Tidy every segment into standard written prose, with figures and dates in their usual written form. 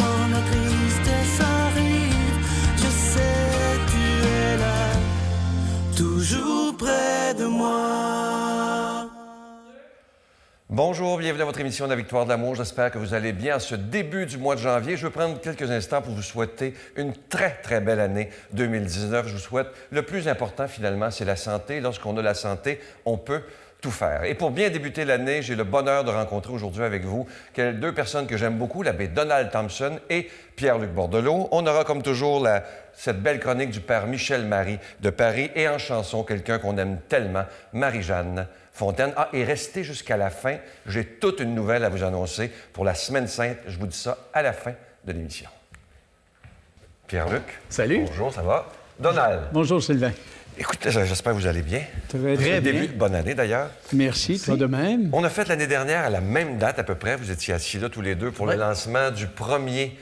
quand la tristesse arrive, je sais tu es là, toujours près de moi. Bonjour, bienvenue à votre émission de la Victoire de l'amour. J'espère que vous allez bien en ce début du mois de janvier. Je veux prendre quelques instants pour vous souhaiter une très, très belle année 2019. Je vous souhaite le plus important, finalement, c'est la santé. Lorsqu'on a la santé, on peut tout faire. Et pour bien débuter l'année, j'ai le bonheur de rencontrer aujourd'hui avec vous deux personnes que j'aime beaucoup, l'abbé Donald Thompson et Pierre-Luc Bordelot. On aura comme toujours cette belle chronique du père Michel Marie de Paris et en chanson, quelqu'un qu'on aime tellement, Marie-Jeanne Fontaine. Ah, et restez jusqu'à la fin, j'ai toute une nouvelle à vous annoncer pour la Semaine Sainte. Je vous dis ça à la fin de l'émission. Pierre-Luc. Salut. Bonjour, ça va? Donald. Bonjour, Sylvain. Écoutez, j'espère que vous allez bien. Très bien. Début de bonne année, d'ailleurs. Merci, toi de même. On a fait l'année dernière, à la même date à peu près, vous étiez assis là tous les deux pour le lancement du premier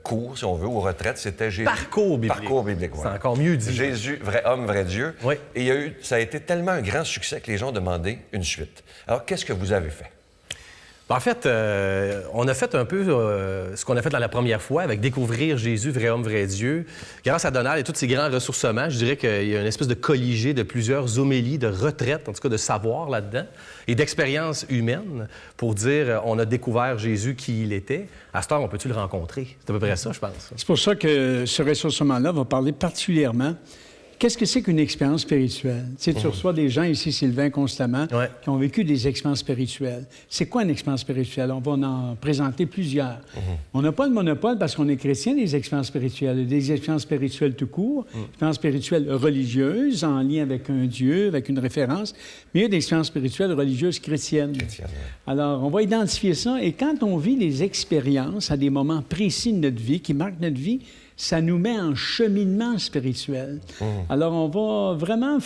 cours, si on veut, ou retraite. C'était Jésus. Parcours biblique. Parcours biblique, C'est encore mieux dit. Jésus, vrai homme, vrai Dieu. Oui. Et ça a été tellement un grand succès que les gens ont demandé une suite. Alors, qu'est-ce que vous avez fait? En fait, on a fait un peu ce qu'on a fait dans la première fois avec Découvrir Jésus, vrai homme, vrai Dieu. Grâce à Donald et tous ces grands ressourcements, je dirais qu'il y a une espèce de colligé de plusieurs homélies, de retraites, en tout cas de savoir là-dedans, et d'expériences humaines pour dire on a découvert Jésus qui il était. À cette heure, on peut-tu le rencontrer? C'est à peu près ça, je pense. C'est pour ça que ce ressourcement-là va parler particulièrement. Qu'est-ce que c'est qu'une expérience spirituelle? Tu sais, tu reçois des gens ici, Sylvain, constamment, qui ont vécu des expériences spirituelles. C'est quoi une expérience spirituelle? On va en présenter plusieurs. On n'a pas le monopole parce qu'on est chrétien des expériences spirituelles. Il y a des expériences spirituelles tout court, des expériences spirituelles religieuses en lien avec un Dieu, avec une référence, mais il y a des expériences spirituelles religieuses chrétiennes. Alors, on va identifier ça. Et quand on vit des expériences à des moments précis de notre vie, qui marquent notre vie, ça nous met en cheminement spirituel. Alors, on va vraiment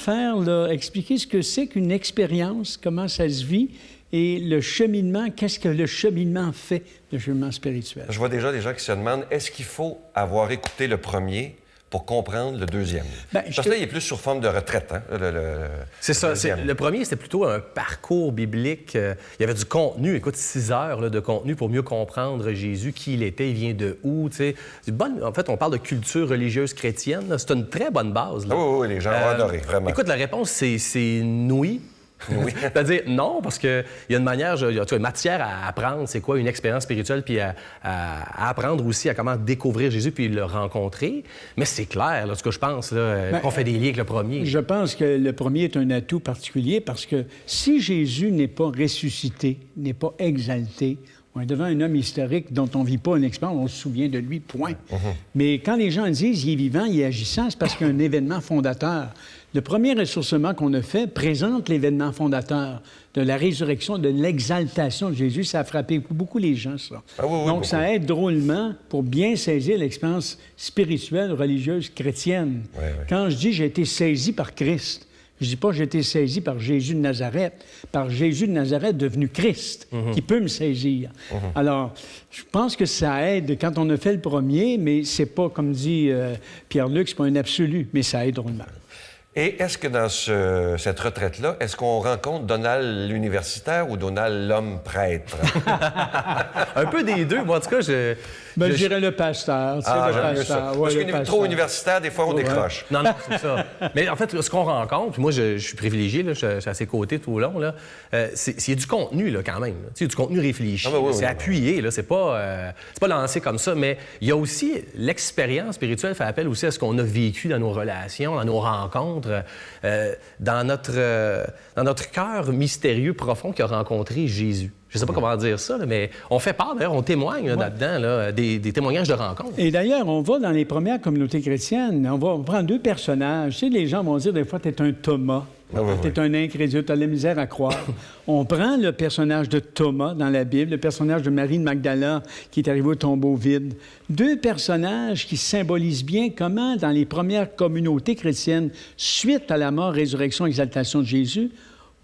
expliquer ce que c'est qu'une expérience, comment ça se vit, et le cheminement, qu'est-ce que le cheminement fait, le cheminement spirituel. Je vois déjà des gens qui se demandent, est-ce qu'il faut avoir écouté le premier pour comprendre le deuxième? Parce que là, il est plus sur forme de retraite, hein, c'est ça. Le premier, c'était plutôt un parcours biblique. Il y avait du contenu, écoute, 6 heures là, de contenu pour mieux comprendre Jésus, qui il était, il vient de où, tu sais. En fait, on parle de culture religieuse chrétienne. C'est une très bonne base. Là. Oui, les gens ont adoré, vraiment. Écoute, la réponse, c'est oui. Oui. C'est-à-dire non, parce qu'il y a une manière, il y a une matière à apprendre, c'est quoi une expérience spirituelle, puis à apprendre aussi à comment découvrir Jésus puis le rencontrer. Mais c'est clair, là, ce que je pense, qu'on fait des liens avec le premier. Je pense que le premier est un atout particulier parce que si Jésus n'est pas ressuscité, n'est pas exalté, on est devant un homme historique dont on ne vit pas une expérience, on se souvient de lui, point. Mais quand les gens disent « il est vivant, il est agissant », c'est parce qu'il y a un événement fondateur. Le premier ressourcement qu'on a fait présente l'événement fondateur de la résurrection, de l'exaltation de Jésus. Ça a frappé beaucoup les gens, ça. Donc, ça aide drôlement pour bien saisir l'expérience spirituelle, religieuse, chrétienne. Quand je dis « j'ai été saisi par Christ », je ne dis pas « j'ai été saisi par Jésus de Nazareth », par Jésus de Nazareth devenu Christ, qui peut me saisir. Alors, je pense que ça aide quand on a fait le premier, mais c'est pas, comme dit Pierre-Luc, c'est pas un absolu, mais ça aide drôlement. Et est-ce que dans cette retraite-là, est-ce qu'on rencontre Donald l'universitaire ou Donald l'homme prêtre? Un peu des deux. Moi, en tout cas, je dirais le pasteur. Le pasteur. Parce que trop universitaire, des fois, on décroche. Non, c'est ça. Mais en fait, ce qu'on rencontre, puis moi, je suis privilégié, là, je suis à ses côtés tout au long, là, c'est du contenu, là, quand même. Il y a du contenu réfléchi. C'est appuyé, là, c'est pas lancé comme ça. Mais il y a aussi l'expérience spirituelle fait appel aussi à ce qu'on a vécu dans nos relations, dans nos rencontres, dans notre cœur mystérieux, profond qui a rencontré Jésus. Je ne sais pas comment dire ça, là, mais on fait part, d'ailleurs, on témoigne là-dedans, là, des témoignages de rencontres. Et d'ailleurs, on va dans les premières communautés chrétiennes, on prend deux personnages. Tu sais, les gens vont dire des fois, t'es un Thomas. T'es un incrédule, t'as de la misère à croire. On prend le personnage de Thomas dans la Bible, le personnage de Marie de Magdala qui est arrivée au tombeau vide. Deux personnages qui symbolisent bien comment, dans les premières communautés chrétiennes, suite à la mort, résurrection, exaltation de Jésus,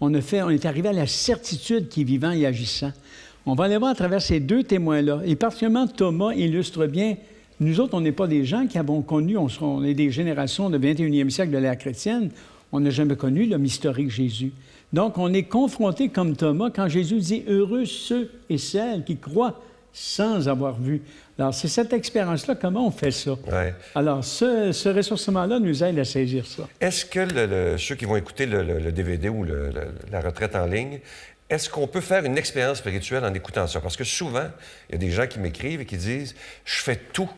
on est arrivé à la certitude qu'il est vivant et agissant. On va aller voir à travers ces deux témoins-là. Et particulièrement, Thomas illustre bien, nous autres, on n'est pas des gens qui avons connu, on est des générations de 21e siècle de l'ère chrétienne, on n'a jamais connu l'homme historique Jésus. Donc, on est confronté comme Thomas quand Jésus dit « Heureux ceux et celles qui croient sans avoir vu. Alors, c'est cette expérience-là, comment on fait ça? Ouais. Alors, ce ressourcement-là nous aide à saisir ça. Est-ce que ceux qui vont écouter le DVD ou la retraite en ligne, est-ce qu'on peut faire une expérience spirituelle en écoutant ça? Parce que souvent, il y a des gens qui m'écrivent et qui disent « Je fais tout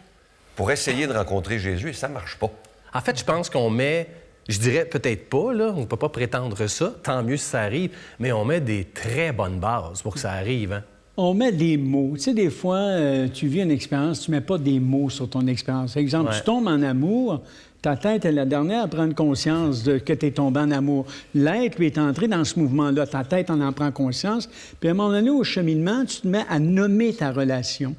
pour essayer de rencontrer Jésus et ça ne marche pas. » En fait, je pense qu'on met, je dirais peut-être pas, là, on ne peut pas prétendre ça, tant mieux si ça arrive, mais on met des très bonnes bases pour que ça arrive. Hein? On met des mots. Tu sais, des fois, tu vis une expérience, tu ne mets pas des mots sur ton expérience. Exemple, tu tombes en amour, ta tête est la dernière à prendre conscience que tu es tombé en amour. L'être, lui, est entré dans ce mouvement-là. Ta tête en prend conscience. Puis à un moment donné, au cheminement, tu te mets à nommer ta relation.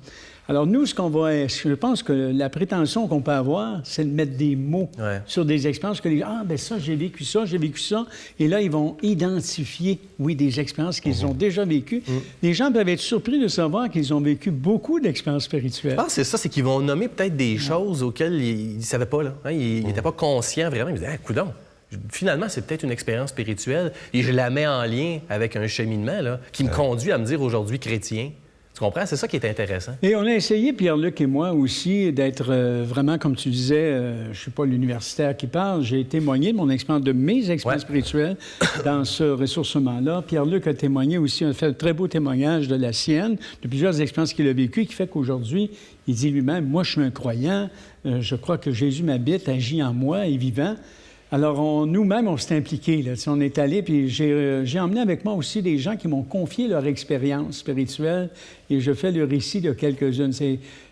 Alors, nous, je pense que la prétention qu'on peut avoir, c'est de mettre des mots sur des expériences que les gens, ben ça, j'ai vécu ça. Et là, ils vont identifier, des expériences qu'ils ont déjà vécues. Les gens peuvent être surpris de savoir qu'ils ont vécu beaucoup d'expériences spirituelles. Je pense que c'est ça, c'est qu'ils vont nommer peut-être des choses auxquelles ils ne savaient pas, là. Hein? Ils n'étaient pas conscients vraiment. Ils me disaient, coudonc. Finalement, c'est peut-être une expérience spirituelle et je la mets en lien avec un cheminement là, qui me conduit à me dire aujourd'hui chrétien. Tu comprends? C'est ça qui est intéressant. Et on a essayé, Pierre-Luc et moi aussi, d'être vraiment, comme tu disais, je ne suis pas l'universitaire qui parle, j'ai témoigné de mon expérience, de mes expériences spirituelles dans ce ressourcement-là. Pierre-Luc a témoigné aussi, a fait un très beau témoignage de la sienne, de plusieurs expériences qu'il a vécues, qui fait qu'aujourd'hui, il dit lui-même, moi, je suis un croyant, je crois que Jésus m'habite, agit en moi, est vivant. Alors, nous-mêmes, on s'est impliqués. Là. On est allés, puis j'ai emmené avec moi aussi des gens qui m'ont confié leur expérience spirituelle et je fais le récit de quelques-unes.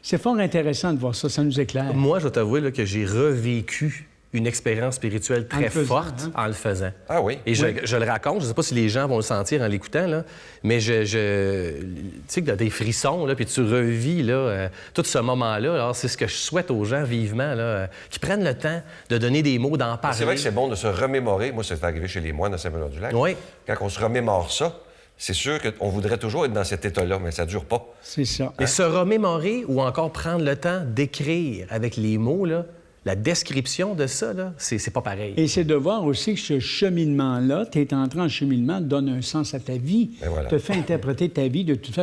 C'est fort intéressant de voir ça, ça nous éclaire. Moi, je dois t'avouer là, que j'ai revécu une expérience spirituelle très forte en le faisant. Ah oui? Et je le raconte, je ne sais pas si les gens vont le sentir en l'écoutant, là, mais tu sais que tu as des frissons, là, puis tu revis là, tout ce moment-là. Alors, c'est ce que je souhaite aux gens vivement, là, qui prennent le temps de donner des mots, d'en parler. C'est vrai que c'est bon de se remémorer. Moi, c'est arrivé chez les moines à Saint-Benoît-du-Lac. Oui. Quand on se remémore ça, c'est sûr qu'on voudrait toujours être dans cet état-là, mais ça ne dure pas. C'est ça. Et se remémorer ou encore prendre le temps d'écrire avec les mots, là, la description de ça, là, c'est pas pareil. Et c'est de voir aussi que ce cheminement-là, tu es entré en cheminement, donne un sens à ta vie, te fait interpréter ta vie de toute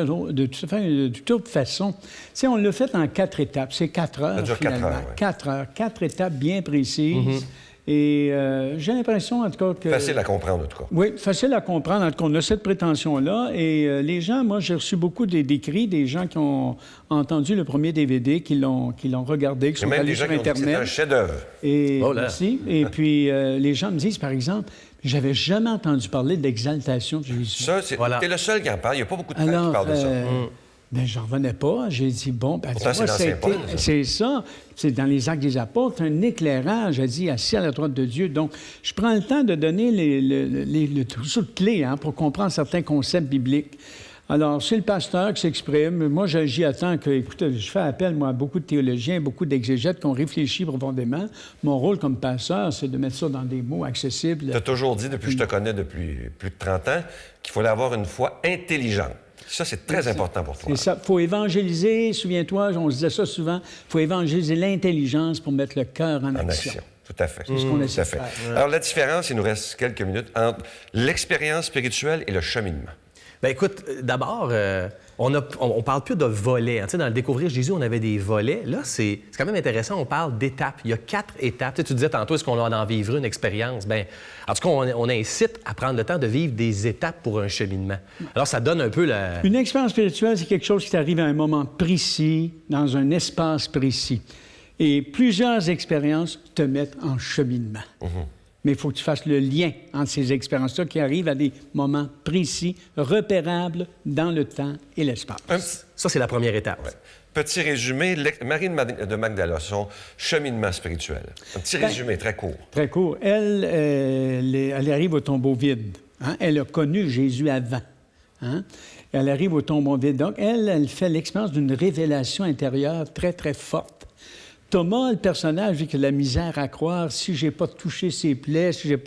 façon. Tu sais, on l'a fait en 4 étapes. C'est 4 heures, ça dure finalement. 4 heures, 4 heures. 4 étapes bien précises. Et j'ai l'impression, en tout cas, que... Facile à comprendre, en tout cas. Oui, facile à comprendre. En tout cas, on a cette prétention-là. Et les gens, moi, j'ai reçu beaucoup d'écrits, des gens qui ont entendu le premier DVD, qui l'ont regardé, qui sont allés sur Internet. C'est un chef-d'œuvre. Et merci. Et puis, les gens me disent, par exemple, j'avais jamais entendu parler d'exaltation de Jésus. Ça, t'es le seul qui en parle. Il n'y a pas beaucoup de gens qui parlent de ça. Bien, j'en revenais pas. J'ai dit, bon, ben, pourtant, c'est l'Ancien Paul, ça. C'est ça. C'est dans les Actes des Apôtres, un éclairage, a dit, assis à la droite de Dieu. Donc, je prends le temps de donner le trousseau de clés pour comprendre certains concepts bibliques. Alors, c'est le pasteur qui s'exprime. Moi, j'y attends que, écoutez, je fais appel, moi, à beaucoup de théologiens, beaucoup d'exégètes qui ont réfléchi profondément. Mon rôle comme pasteur, c'est de mettre ça dans des mots accessibles. Tu as toujours dit, depuis que je te connais depuis plus de 30 ans, qu'il fallait avoir une foi intelligente. Ça, c'est très important pour toi. C'est ça. Il faut évangéliser, souviens-toi, on se disait ça souvent, il faut évangéliser l'intelligence pour mettre le cœur en action. Tout à fait. C'est ce qu'on essaie de faire. Alors, la différence, il nous reste quelques minutes, entre l'expérience spirituelle et le cheminement. Bien, écoute, d'abord, on parle plus de volets. Hein. Tu sais, dans le Découvrir Jésus, on avait des volets. Là, c'est quand même intéressant, on parle d'étapes. Il y a 4 étapes. Tu sais, tu disais tantôt, est-ce qu'on va en vivre une expérience? Bien, en tout cas, on incite à prendre le temps de vivre des étapes pour un cheminement. Alors, ça donne un peu la... Une expérience spirituelle, c'est quelque chose qui t'arrive à un moment précis, dans un espace précis. Et plusieurs expériences te mettent en cheminement. Mais il faut que tu fasses le lien entre ces expériences-là qui arrivent à des moments précis, repérables dans le temps et l'espace. Ça, c'est la première étape. Ouais. Petit résumé, Marie de Magdala, son cheminement spirituel. Un petit résumé très court. Très court. Elle arrive au tombeau vide. Hein? Elle a connu Jésus avant. Hein? Elle arrive au tombeau vide. Donc, elle fait l'expérience d'une révélation intérieure très, très forte. Thomas, le personnage, dit qu'il a la misère à croire. Si je n'ai pas touché ses plaies, si je ne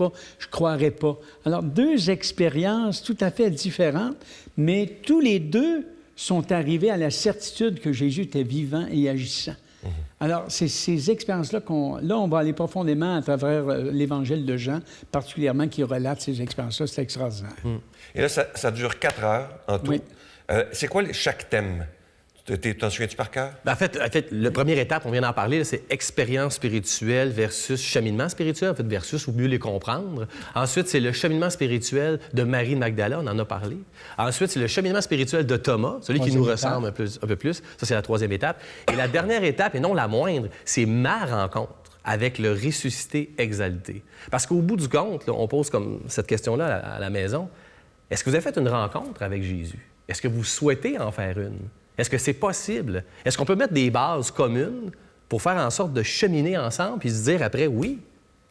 croirais pas. Alors, 2 expériences tout à fait différentes, mais tous les 2 sont arrivés à la certitude que Jésus était vivant et agissant. Alors, c'est ces expériences-là on va aller profondément à travers l'Évangile de Jean, particulièrement qui relate ces expériences-là. C'est extraordinaire. Et là, ça dure 4 heures en tout. Oui. C'est quoi chaque thème? T'en souviens-tu par cœur? En fait, la première étape, on vient d'en parler, là, c'est expérience spirituelle versus cheminement spirituel, en fait, versus ou mieux les comprendre. Ensuite, c'est le cheminement spirituel de Marie de Magdala, on en a parlé. Ensuite, c'est le cheminement spirituel de Thomas, celui qui nous ressemble un peu plus. Ça, c'est la troisième étape. Et la dernière étape, et non la moindre, c'est ma rencontre avec le ressuscité exalté. Parce qu'au bout du compte, là, on pose comme cette question-là à la maison. Est-ce que vous avez fait une rencontre avec Jésus? Est-ce que vous souhaitez en faire une? Est-ce que c'est possible? Est-ce qu'on peut mettre des bases communes pour faire en sorte de cheminer ensemble puis se dire après, oui,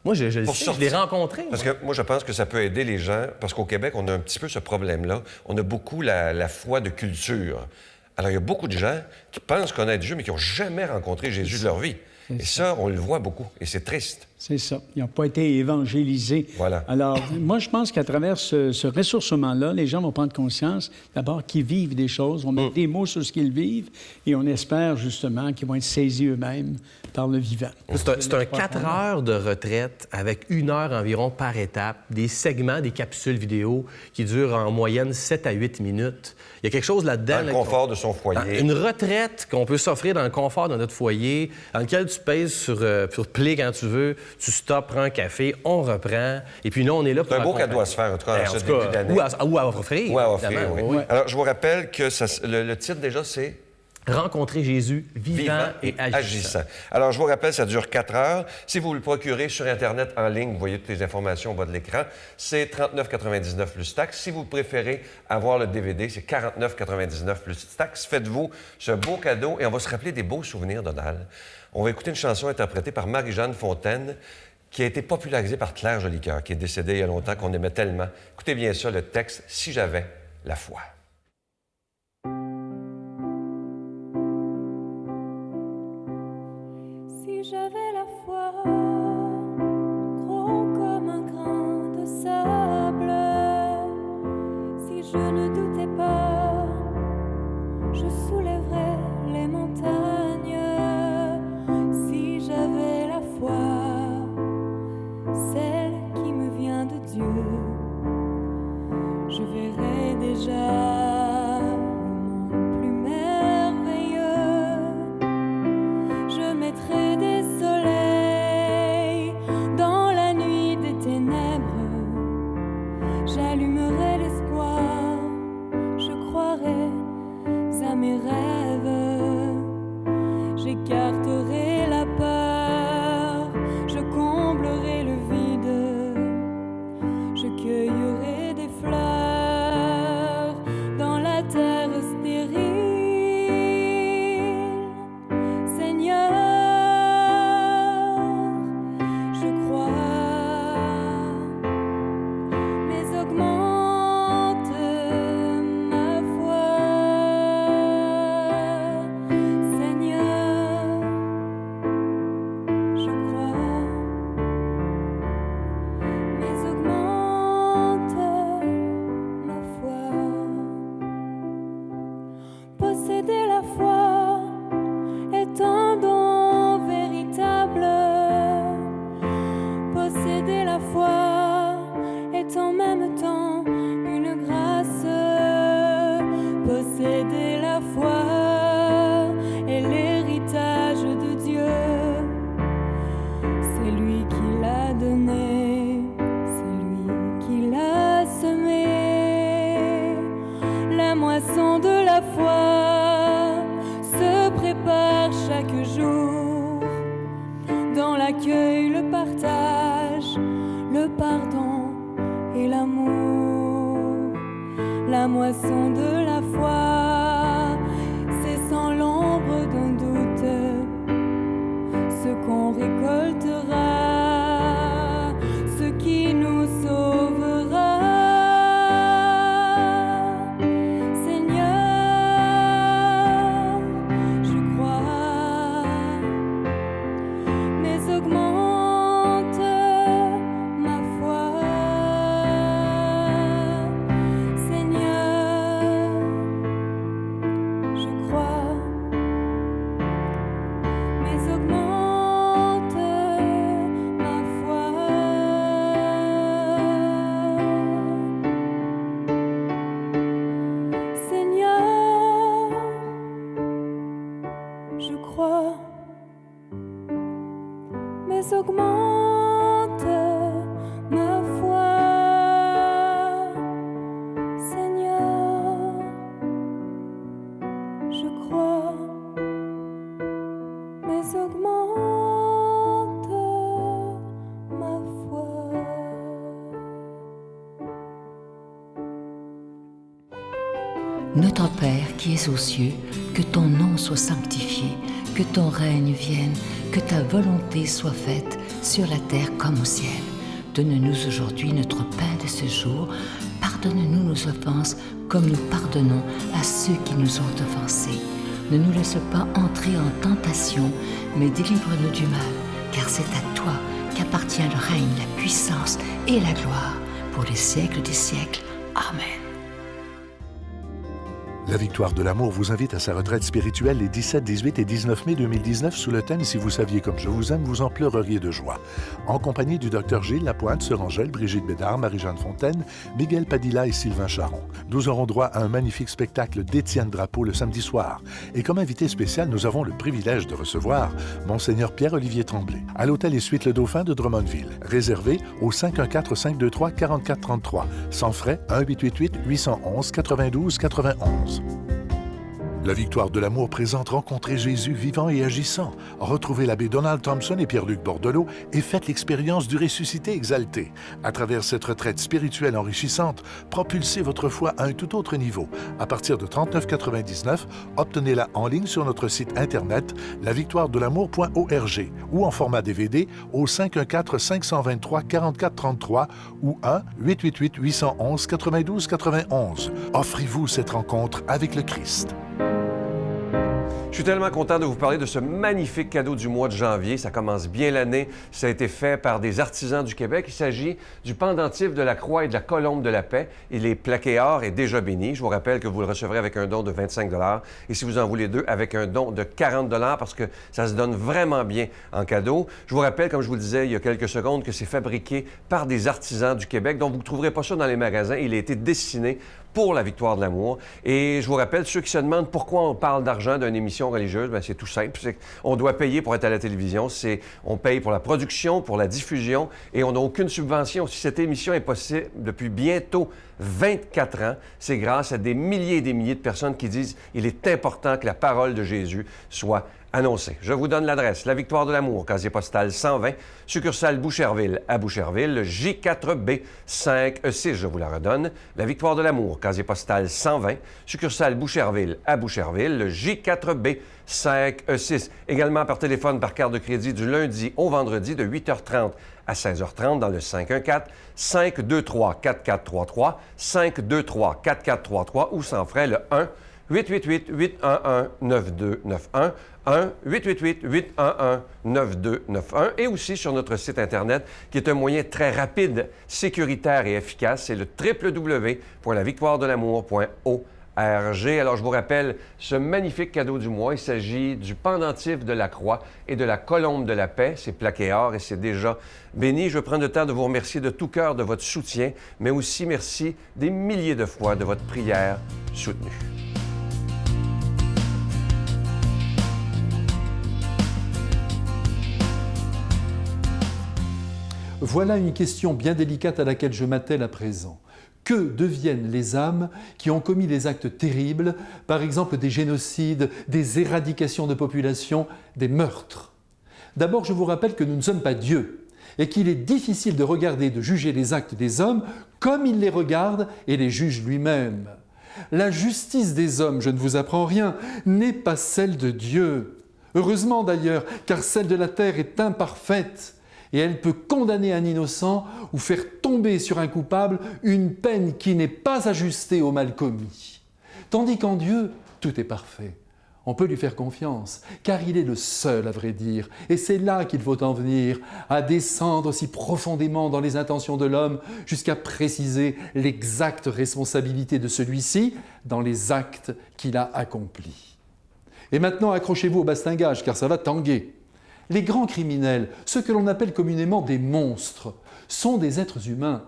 moi, je le sais, je l'ai rencontré. Parce que moi, je pense que ça peut aider les gens, parce qu'au Québec, on a un petit peu ce problème-là. On a beaucoup la foi de culture. Alors, il y a beaucoup de gens qui pensent connaître Dieu, mais qui n'ont jamais rencontré Jésus de leur vie. Et ça, on le voit beaucoup, et c'est triste. C'est ça. Ils n'ont pas été évangélisés. Voilà. Alors, moi, je pense qu'à travers ce ressourcement-là, les gens vont prendre conscience, d'abord, qu'ils vivent des choses, vont mettre des mots sur ce qu'ils vivent, et on espère, justement, qu'ils vont être saisis eux-mêmes par le vivant. C'est un 4 heures de retraite avec 1 heure environ par étape, des segments, des capsules vidéo qui durent en moyenne 7 à 8 minutes. Il y a quelque chose là-dedans. Dans le confort de son foyer. Une retraite qu'on peut s'offrir dans le confort de notre foyer, dans lequel tu pèses sur play quand tu veux, tu stops, prends un café, on reprend, et puis nous, on est là pour... C'est un beau cadeau à se faire, en tout cas, en ce début d'année. Ou à offrir. Ou à offrir, oui. Alors, je vous rappelle que le titre, déjà, c'est... Rencontrer Jésus vivant et agissant. Alors, je vous rappelle, ça dure 4 heures. Si vous le procurez sur Internet en ligne, vous voyez toutes les informations au bas de l'écran, c'est 39,99 plus taxes. Si vous préférez avoir le DVD, c'est 49,99 plus taxes. Faites-vous ce beau cadeau et on va se rappeler des beaux souvenirs, Donald. On va écouter une chanson interprétée par Marie-Jeanne Fontaine qui a été popularisée par Claire Jolicoeur, qui est décédée il y a longtemps, qu'on aimait tellement. Écoutez bien ça, le texte « Si j'avais la foi ». Si j'avais la foi, gros comme un grain de sable, si je ne doutais pas, je soulèverais les montagnes. Si j'avais la foi, celle qui me vient de Dieu, je verrais déjà j'allumerai l'espoir, je croirai à mes rêves, j'écarterai la peur, je comblerai le vide, je cueillerai des fleurs dans la terre stérile. Seigneur, je crois. Augmente ma foi, Seigneur, je crois, mais augmente ma foi. Posséder la foi est un don véritable, posséder la foi est en même temps une grâce. Posséder la foi est l'héritage de Dieu. C'est lui qui l'a donné, c'est lui qui l'a semé. La moisson de la foi se prépare chaque jour dans l'accueil, le partage, le pardon et l'amour. La moisson de la foi, c'est sans l'ombre d'un doute ce qu'on récoltera, ce qui nous sauvera. Seigneur, je crois, mais augmente ma foi. Seigneur, je crois, mais augmente ma foi. Seigneur, je crois, mais augmente ma foi. Notre Père qui es aux cieux, que ton nom soit sanctifié, que ton règne vienne, que ta volonté soit faite sur la terre comme au ciel. Donne-nous aujourd'hui notre pain de ce jour. Pardonne-nous nos offenses comme nous pardonnons à ceux qui nous ont offensés. Ne nous laisse pas entrer en tentation, mais délivre-nous du mal, car c'est à toi qu'appartient le règne, la puissance et la gloire pour les siècles des siècles. Amen. La Victoire de l'amour vous invite à sa retraite spirituelle les 17, 18 et 19 mai 2019 sous le thème « Si vous saviez comme je vous aime, vous en pleureriez de joie ». En compagnie du Dr Gilles Lapointe, Sœur Angèle, Brigitte Bédard, Marie-Jeanne Fontaine, Miguel Padilla et Sylvain Charon. Nous aurons droit à un magnifique spectacle d'Étienne Drapeau le samedi soir. Et comme invité spécial, nous avons le privilège de recevoir Monseigneur Pierre-Olivier Tremblay à l'hôtel et suite Le Dauphin de Drummondville. Réservé au 514-523-4433. Sans frais, 1-888-811-92-91. La Victoire de l'amour présente Rencontrer Jésus vivant et agissant. Retrouvez l'abbé Donald Thompson et Pierre-Luc Bordelot et faites l'expérience du ressuscité exalté. À travers cette retraite spirituelle enrichissante, propulsez votre foi à un tout autre niveau. À partir de 39,99, obtenez-la en ligne sur notre site internet lavictoiredelamour.org ou en format DVD au 514-523-4433 ou 1-888-811-92-91. Offrez-vous cette rencontre avec le Christ. Je suis tellement content de vous parler de ce magnifique cadeau du mois de janvier. Ça commence bien l'année. Ça a été fait par des artisans du Québec. Il s'agit du pendentif de la croix et de la colombe de la paix. Il est plaqué or et déjà béni. Je vous rappelle que vous le recevrez avec un don de 25 $ et si vous en voulez deux, avec un don de 40 $ parce que ça se donne vraiment bien en cadeau. Je vous rappelle, comme je vous le disais il y a quelques secondes, que c'est fabriqué par des artisans du Québec. Donc, vous ne trouverez pas ça dans les magasins. Il a été dessiné pour la Victoire de l'amour. Et je vous rappelle, ceux qui se demandent pourquoi on parle d'argent d'une émission religieuse, bien, c'est tout simple. On doit payer pour être à la télévision. On paye pour la production, pour la diffusion, et on n'a aucune subvention. Si cette émission est possible depuis bientôt 24 ans, c'est grâce à des milliers et des milliers de personnes qui disent qu'il est important que la parole de Jésus soit annoncée. Je vous donne l'adresse. La Victoire de l'amour, casier postal 120, succursale Boucherville à Boucherville, le J4B 5E6, je vous la redonne. La Victoire de l'amour, casier postal 120, succursale Boucherville à Boucherville, le J4B 5E6. Également par téléphone, par carte de crédit du lundi au vendredi de 8h30 à 16h30 dans le 514-523-4433, 523-4433 ou sans frais le 1-888-811-9291, 1-888-811-9291 et aussi sur notre site Internet qui est un moyen très rapide, sécuritaire et efficace, c'est le www.lavictoiredelamour.org. Alors, je vous rappelle ce magnifique cadeau du mois. Il s'agit du pendentif de la croix et de la colombe de la paix. C'est plaqué or et c'est déjà béni. Je veux prendre le temps de vous remercier de tout cœur de votre soutien, mais aussi merci des milliers de fois de votre prière soutenue. Voilà une question bien délicate à laquelle je m'attelle à présent. Que deviennent les âmes qui ont commis des actes terribles, par exemple des génocides, des éradications de population, des meurtres? D'abord, je vous rappelle que nous ne sommes pas Dieu et qu'il est difficile de regarder et de juger les actes des hommes comme il les regarde et les juge lui-même. La justice des hommes, je ne vous apprends rien, n'est pas celle de Dieu. Heureusement d'ailleurs, car celle de la terre est imparfaite. Et elle peut condamner un innocent ou faire tomber sur un coupable une peine qui n'est pas ajustée au mal commis. Tandis qu'en Dieu, tout est parfait. On peut lui faire confiance, car il est le seul, à vrai dire. Et c'est là qu'il faut en venir, à descendre si profondément dans les intentions de l'homme, jusqu'à préciser l'exacte responsabilité de celui-ci dans les actes qu'il a accomplis. Et maintenant, accrochez-vous au bastingage, car ça va tanguer. Les grands criminels, ceux que l'on appelle communément des monstres, sont des êtres humains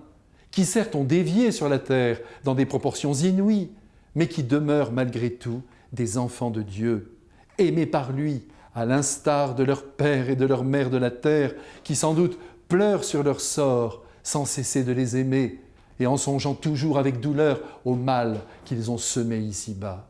qui certes ont dévié sur la terre dans des proportions inouïes, mais qui demeurent malgré tout des enfants de Dieu, aimés par lui, à l'instar de leur père et de leur mère de la terre, qui sans doute pleurent sur leur sort sans cesser de les aimer et en songeant toujours avec douleur au mal qu'ils ont semé ici-bas.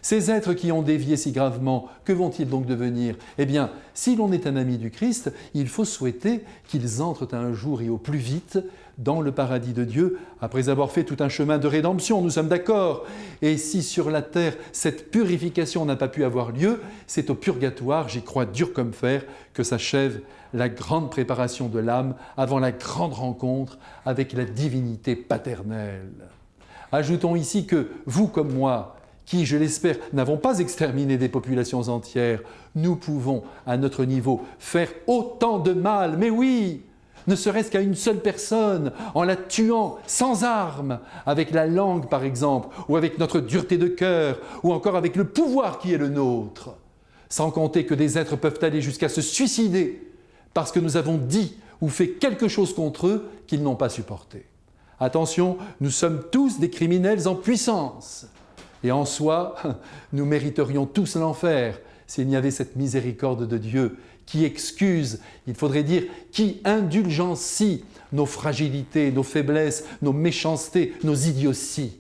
Ces êtres qui ont dévié si gravement, que vont-ils donc devenir? Eh bien, si l'on est un ami du Christ, il faut souhaiter qu'ils entrent un jour et au plus vite dans le paradis de Dieu, après avoir fait tout un chemin de rédemption, nous sommes d'accord. Et si sur la terre, cette purification n'a pas pu avoir lieu, c'est au purgatoire, j'y crois dur comme fer, que s'achève la grande préparation de l'âme avant la grande rencontre avec la divinité paternelle. Ajoutons ici que vous comme moi, qui, je l'espère, n'avons pas exterminé des populations entières, nous pouvons, à notre niveau, faire autant de mal, mais oui, ne serait-ce qu'à une seule personne, en la tuant sans armes, avec la langue par exemple, ou avec notre dureté de cœur, ou encore avec le pouvoir qui est le nôtre. Sans compter que des êtres peuvent aller jusqu'à se suicider, parce que nous avons dit ou fait quelque chose contre eux qu'ils n'ont pas supporté. Attention, nous sommes tous des criminels en puissance. Et en soi, nous mériterions tous l'enfer s'il n'y avait cette miséricorde de Dieu qui excuse, il faudrait dire, qui indulgencie nos fragilités, nos faiblesses, nos méchancetés, nos idioties.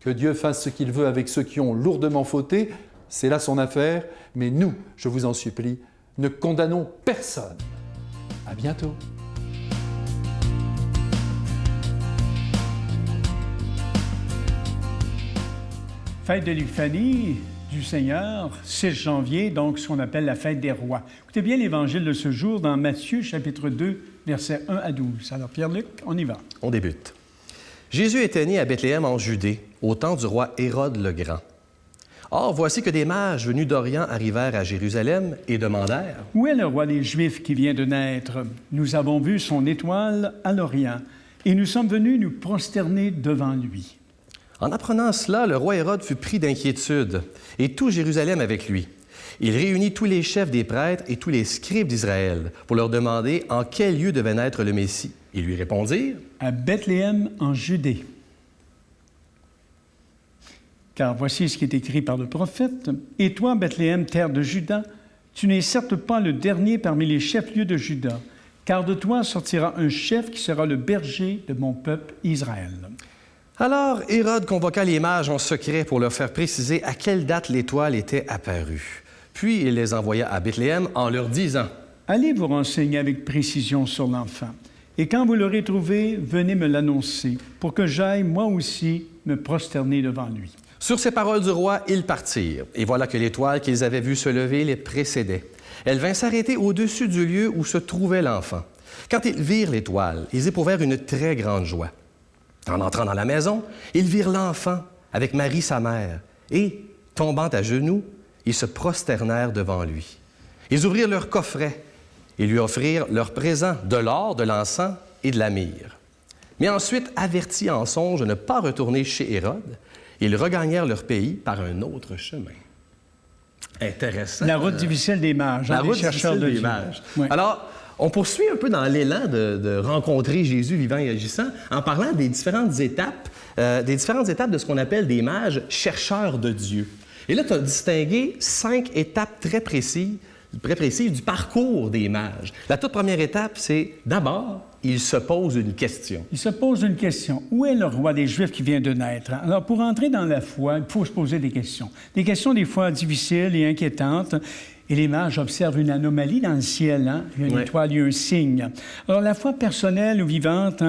Que Dieu fasse ce qu'il veut avec ceux qui ont lourdement fauté, c'est là son affaire, mais nous, je vous en supplie, ne condamnons personne. À bientôt. Fête de l'Épiphanie du Seigneur, 6 janvier, donc ce qu'on appelle la fête des rois. Écoutez bien l'Évangile de ce jour dans Matthieu, chapitre 2, versets 1 à 12. Alors, Pierre-Luc, on y va. On débute. Jésus était né à Bethléem en Judée, au temps du roi Hérode le Grand. Or, voici que des mages venus d'Orient arrivèrent à Jérusalem et demandèrent « Où est le roi des Juifs qui vient de naître? Nous avons vu son étoile à l'Orient, et nous sommes venus nous prosterner devant lui. » En apprenant cela, le roi Hérode fut pris d'inquiétude, et tout Jérusalem avec lui. Il réunit tous les chefs des prêtres et tous les scribes d'Israël pour leur demander en quel lieu devait naître le Messie. Ils lui répondirent « À Bethléem en Judée. Car voici ce qui est écrit par le prophète. Et toi, Bethléem, terre de Juda, tu n'es certes pas le dernier parmi les chefs-lieux de Juda, car de toi sortira un chef qui sera le berger de mon peuple Israël. » Alors Hérode convoqua les mages en secret pour leur faire préciser à quelle date l'étoile était apparue. Puis il les envoya à Bethléem en leur disant « Allez vous renseigner avec précision sur l'enfant, et quand vous l'aurez trouvé, venez me l'annoncer, pour que j'aille moi aussi me prosterner devant lui. » Sur ces paroles du roi, ils partirent, et voilà que l'étoile qu'ils avaient vue se lever les précédait. Elle vint s'arrêter au-dessus du lieu où se trouvait l'enfant. Quand ils virent l'étoile, ils éprouvèrent une très grande joie. En entrant dans la maison, ils virent l'enfant avec Marie, sa mère, et, tombant à genoux, ils se prosternèrent devant lui. Ils ouvrirent leur coffret et lui offrirent leurs présents, de l'or, de l'encens et de la myrrhe. Mais ensuite, avertis en songe de ne pas retourner chez Hérode, ils regagnèrent leur pays par un autre chemin. Intéressant. La route difficile des mages. La route difficile des mages. Oui. Alors, on poursuit un peu dans l'élan de rencontrer Jésus vivant et agissant en parlant des différentes étapes de ce qu'on appelle des mages chercheurs de Dieu. Et là, tu as distingué 5 étapes très précises du parcours des mages. La toute première étape, c'est d'abord, ils se posent une question. Ils se posent une question. Où est le roi des Juifs qui vient de naître? Alors, pour entrer dans la foi, il faut se poser des questions. Des questions des fois difficiles et inquiétantes. Et les mages observent une anomalie dans le ciel. Hein? Il y a une étoile, il y a un signe. Alors, la foi personnelle ou vivante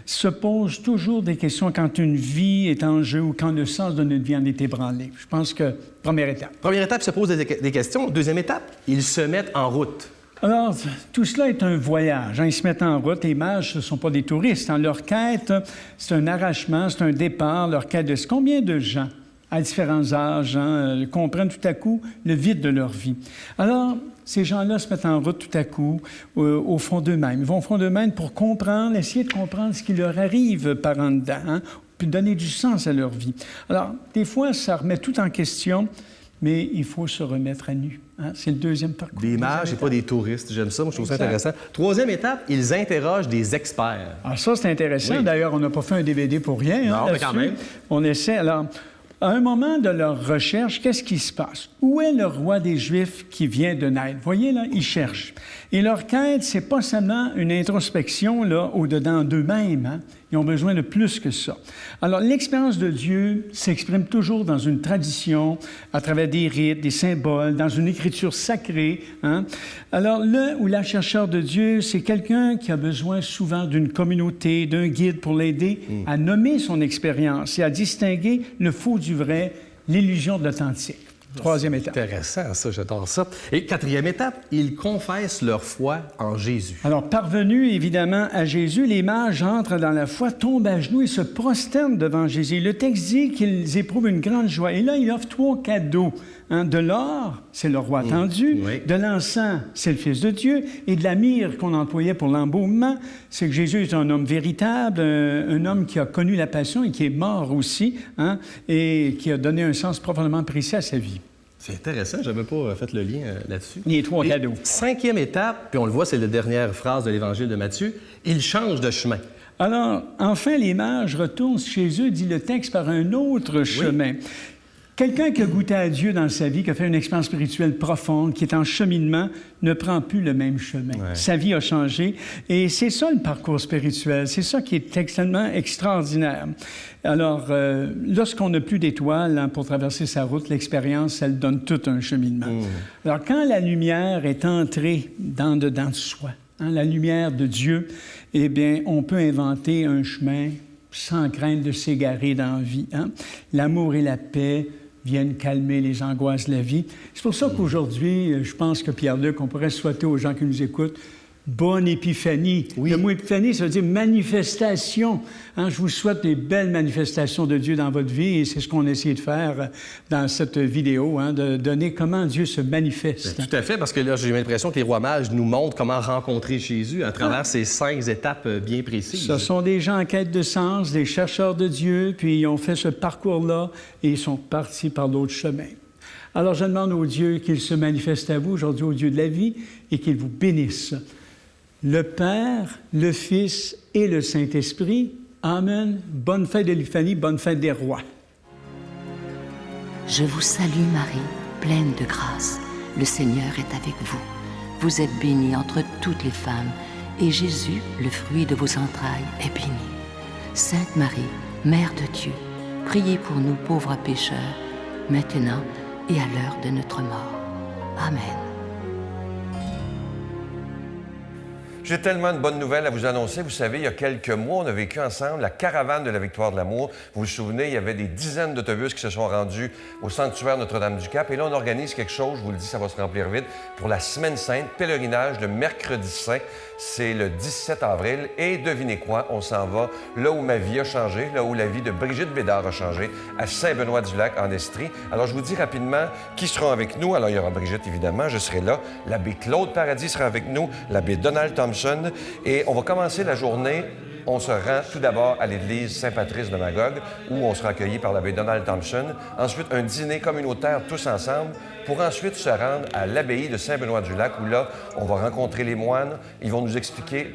se pose toujours des questions quand une vie est en jeu ou quand le sens de notre vie en est ébranlé. Je pense que, première étape. Première étape, se pose des questions. Deuxième étape, ils se mettent en route. Alors, tout cela est un voyage. Hein? Ils se mettent en route. Les mages, ce ne sont pas des touristes. Hein? Leur quête, c'est un arrachement, c'est un départ. Leur quête de combien de gens à différents âges, comprennent tout à coup le vide de leur vie. Alors, ces gens-là se mettent en route tout à coup au fond d'eux-mêmes. Ils vont au fond d'eux-mêmes pour comprendre, essayer de comprendre ce qui leur arrive par en dedans, puis donner du sens à leur vie. Alors, des fois, ça remet tout en question, mais il faut se remettre à nu. Hein? C'est le deuxième parcours. Des mages et pas des touristes. J'aime ça, moi, je trouve ça intéressant. Troisième étape, ils interrogent des experts. Alors ça, c'est intéressant. Oui. D'ailleurs, on n'a pas fait un DVD pour rien. Non, mais quand même. On essaie. Alors, À un moment de leur recherche, qu'est-ce qui se passe? Où est le roi des Juifs qui vient de naître? Voyez, là, ils cherchent. Et leur quête, c'est pas seulement une introspection, là, au-dedans d'eux-mêmes, hein? Ils ont besoin de plus que ça. Alors, l'expérience de Dieu s'exprime toujours dans une tradition, à travers des rites, des symboles, dans une écriture sacrée, hein? Alors, le ou la chercheur de Dieu, c'est quelqu'un qui a besoin souvent d'une communauté, d'un guide pour l'aider à nommer son expérience et à distinguer le faux du vrai, l'illusion de l'authentique. Troisième étape. Intéressant, ça, j'adore ça. Et quatrième étape, ils confessent leur foi en Jésus. Alors, parvenus évidemment à Jésus, les mages entrent dans la foi, tombent à genoux et se prosternent devant Jésus. Le texte dit qu'ils éprouvent une grande joie. Et là, il offre 3 cadeaux. Hein? De l'or, c'est le roi tendu. Oui. De l'encens, c'est le Fils de Dieu. Et de la myrrhe qu'on employait pour l'embaumement, c'est que Jésus est un homme véritable, un homme qui a connu la passion et qui est mort aussi, hein? Et qui a donné un sens profondément précis à sa vie. C'est intéressant, je n'avais pas fait le lien là-dessus. Les 3 cadeaux. Cinquième étape, puis on le voit, c'est la dernière phrase de l'Évangile de Matthieu, ils changent de chemin. Alors, enfin, les mages retournent chez eux, dit le texte, par un autre chemin. Quelqu'un qui a goûté à Dieu dans sa vie, qui a fait une expérience spirituelle profonde, qui est en cheminement, ne prend plus le même chemin. Ouais. Sa vie a changé. Et c'est ça le parcours spirituel. C'est ça qui est extrêmement extraordinaire. Alors, lorsqu'on n'a plus d'étoiles hein, pour traverser sa route, l'expérience, elle donne tout un cheminement. Alors, quand la lumière est entrée dedans de soi, hein, la lumière de Dieu, eh bien, on peut inventer un chemin sans crainte de s'égarer dans la vie. Hein? L'amour et la paix viennent calmer les angoisses de la vie. C'est pour ça qu'aujourd'hui, je pense que Pierre-Luc, on pourrait souhaiter aux gens qui nous écoutent bonne épiphanie. Oui. Le mot épiphanie, ça veut dire manifestation. Hein? Je vous souhaite des belles manifestations de Dieu dans votre vie et c'est ce qu'on a essayé de faire dans cette vidéo, hein, de donner comment Dieu se manifeste. Bien, tout à fait, parce que là, j'ai l'impression que les rois mages nous montrent comment rencontrer Jésus à travers ces 5 étapes bien précises. Ce sont des gens en quête de sens, des chercheurs de Dieu, puis ils ont fait ce parcours-là et ils sont partis par d'autres chemins. Alors, je demande au Dieu qu'il se manifeste à vous aujourd'hui, au Dieu de la vie, et qu'il vous bénisse. Le Père, le Fils et le Saint-Esprit. Amen. Bonne fête de l'Épiphanie, bonne fête des rois. Je vous salue Marie, pleine de grâce. Le Seigneur est avec vous. Vous êtes bénie entre toutes les femmes, et Jésus, le fruit de vos entrailles, est béni. Sainte Marie, Mère de Dieu, priez pour nous pauvres pécheurs, maintenant et à l'heure de notre mort. Amen. J'ai tellement de bonnes nouvelles à vous annoncer. Vous savez, il y a quelques mois, on a vécu ensemble la caravane de la victoire de l'amour. Vous vous souvenez, il y avait des dizaines d'autobus qui se sont rendus au sanctuaire Notre-Dame-du-Cap. Et là, on organise quelque chose, je vous le dis, ça va se remplir vite, pour la Semaine Sainte, pèlerinage, le mercredi saint. C'est le 17 avril. Et devinez quoi, on s'en va là où ma vie a changé, là où la vie de Brigitte Bédard a changé, à Saint-Benoît-du-Lac, en Estrie. Alors, je vous dis rapidement qui seront avec nous. Alors, il y aura Brigitte, évidemment, je serai là. L'abbé Claude Paradis sera avec nous, l'abbé Donald Thompson. Et on va commencer la journée. On se rend tout d'abord à l'église Saint-Patrice de Magog, où on sera accueilli par l'abbé Donald Thompson. Ensuite, un dîner communautaire tous ensemble, pour ensuite se rendre à l'abbaye de Saint-Benoît-du-Lac, où là, on va rencontrer les moines. Ils vont nous expliquer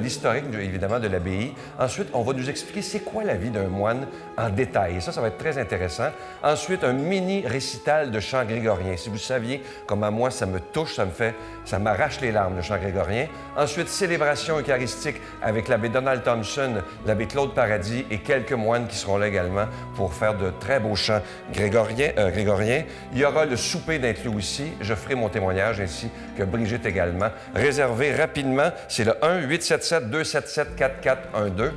l'historique, évidemment, de l'abbaye. Ensuite, on va nous expliquer c'est quoi la vie d'un moine en détail. Et ça va être très intéressant. Ensuite, un mini-récital de chant grégorien. Si vous saviez comment moi, ça me touche, ça m'arrache les larmes, le chant grégorien. Ensuite, célébration eucharistique avec l'abbé Donald Thompson, l'abbé Claude Paradis et quelques moines qui seront là également pour faire de très beaux chants grégoriens. Il y aura le souper d'inclus aussi. Je ferai mon témoignage ainsi que Brigitte également. Réservez rapidement, c'est le 1-877-277-4412,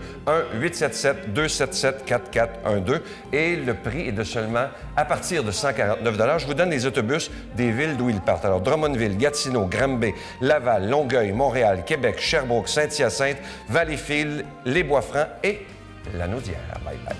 1-877-277-4412 et le prix est de seulement à partir de 149 $. Je vous donne les autobus des villes d'où ils partent. Alors, Drummondville, Gatineau, Granby, Laval, Longueuil, Montréal, Québec, Sherbrooke, Saint-Hyacinthe, Valleyfield, Les Bois-Francs et Lanaudière. Bye bye.